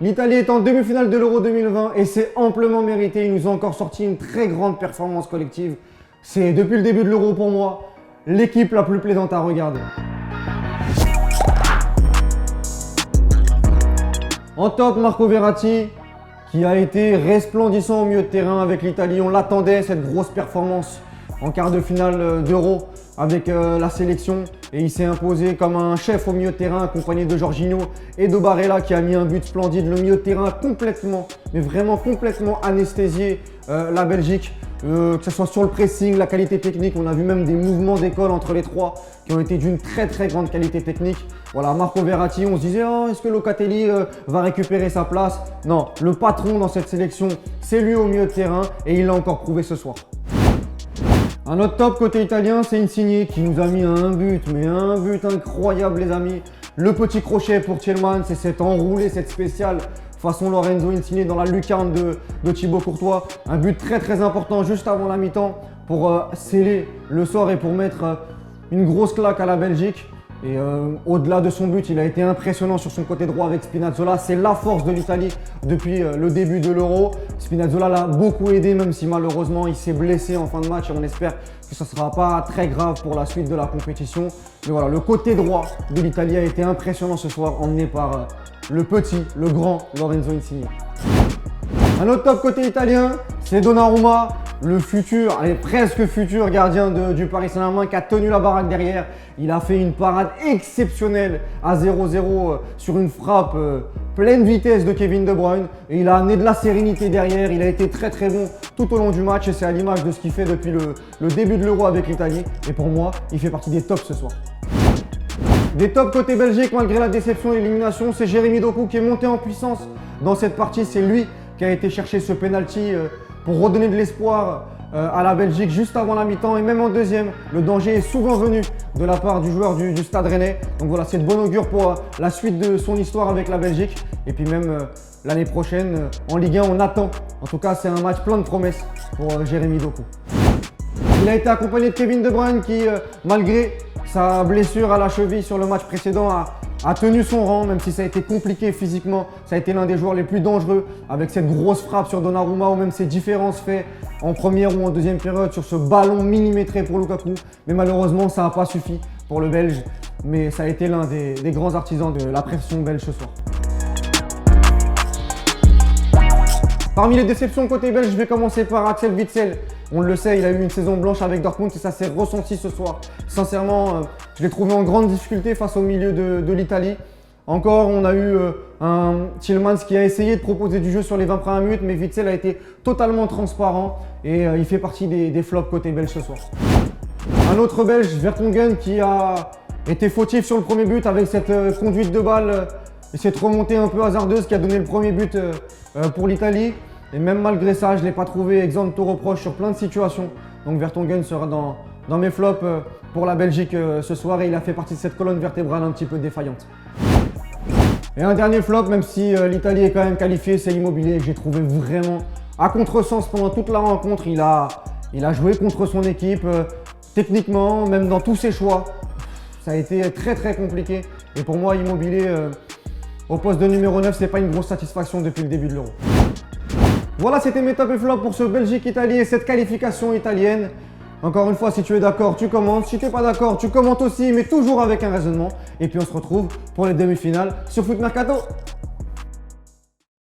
L'Italie est en demi-finale de l'Euro 2020 et c'est amplement mérité. Ils nous ont encore sorti une très grande performance collective. C'est depuis le début de l'Euro pour moi l'équipe la plus plaisante à regarder. En top, Marco Verratti qui a été resplendissant au milieu de terrain avec l'Italie. On l'attendait, cette grosse performance en quart de finale d'Euro avec la sélection, et il s'est imposé comme un chef au milieu de terrain accompagné de Jorginho et de Barella qui a mis un but splendide. Le milieu de terrain complètement, mais vraiment complètement anesthésié la Belgique, que ce soit sur le pressing, la qualité technique. On a vu même des mouvements d'école entre les trois qui ont été d'une très grande qualité technique. Voilà, Marco Verratti, on se disait oh, est-ce que Locatelli va récupérer sa place? Non, le patron dans cette sélection, c'est lui au milieu de terrain et il l'a encore prouvé ce soir. Un autre top côté italien, c'est Insigne qui nous a mis un but, mais un but incroyable les amis. Le petit crochet pour Tielemans, c'est cet enroulé, cette spéciale façon Lorenzo Insigne dans la lucarne de Thibaut Courtois. Un but très important juste avant la mi-temps pour sceller le sort et pour mettre une grosse claque à la Belgique. Et au-delà de son but, il a été impressionnant sur son côté droit avec Spinazzola. C'est la force de l'Italie depuis le début de l'Euro. Spinazzola l'a beaucoup aidé, même si malheureusement il s'est blessé en fin de match. Et on espère que ce ne sera pas très grave pour la suite de la compétition. Mais voilà, le côté droit de l'Italie a été impressionnant ce soir, emmené par le petit, le grand Lorenzo Insigne. Un autre top côté italien, c'est Donnarumma, le futur, allez, presque futur gardien du Paris Saint-Germain qui a tenu la baraque derrière. Il a fait une parade exceptionnelle à 0-0 sur une frappe pleine vitesse de Kevin De Bruyne. Et il a amené de la sérénité derrière. Il a été très bon tout au long du match et c'est à l'image de ce qu'il fait depuis le début de l'Euro avec l'Italie. Et pour moi, il fait partie des tops ce soir. Des tops côté Belgique, malgré la déception et l'élimination, c'est Jérémy Doku qui est monté en puissance dans cette partie. C'est lui qui a été chercher ce penalty pour redonner de l'espoir à la Belgique juste avant la mi-temps et même en deuxième. Le danger est souvent venu de la part du joueur du Stade Rennais. Donc voilà, c'est de bon augure pour la suite de son histoire avec la Belgique. Et puis même l'année prochaine en Ligue 1, on attend. En tout cas, c'est un match plein de promesses pour Jérémy Doku. Il a été accompagné de Kevin De Bruyne qui, malgré sa blessure à la cheville sur le match précédent, a tenu son rang, même si ça a été compliqué physiquement. Ça a été l'un des joueurs les plus dangereux avec cette grosse frappe sur Donnarumma ou même ces différences faites en première ou en deuxième période sur ce ballon millimétré pour Lukaku. Mais malheureusement, ça n'a pas suffi pour le Belge. Mais ça a été l'un des grands artisans de la pression belge ce soir. Parmi les déceptions côté belge, je vais commencer par Axel Witsel. On le sait, il a eu une saison blanche avec Dortmund et ça s'est ressenti ce soir. Sincèrement, je l'ai trouvé en grande difficulté face au milieu de l'Italie. Encore, on a eu un Tielemans qui a essayé de proposer du jeu sur les 20 premières minutes, mais Witsel a été totalement transparent et il fait partie des flops côté belge ce soir. Un autre belge, Vertonghen, qui a été fautif sur le premier but avec cette conduite de balle et cette remontée un peu hasardeuse qui a donné le premier but pour l'Italie. Et même malgré ça, je ne l'ai pas trouvé exempt de tout reproche sur plein de situations. Donc Vertonghen sera dans mes flops pour la Belgique ce soir et il a fait partie de cette colonne vertébrale un petit peu défaillante. Et un dernier flop, même si l'Italie est quand même qualifiée, c'est Immobilier que j'ai trouvé vraiment à contresens pendant toute la rencontre. Il a joué contre son équipe, techniquement, même dans tous ses choix. Ça a été très compliqué. Et pour moi, Immobilier au poste de numéro 9, c'est pas une grosse satisfaction depuis le début de l'Euro. Voilà, c'était mes top et flops pour ce Belgique-Italie et cette qualification italienne. Encore une fois, si tu es d'accord, tu commentes. Si tu n'es pas d'accord, tu commentes aussi, mais toujours avec un raisonnement. Et puis on se retrouve pour les demi-finales sur Foot Mercato.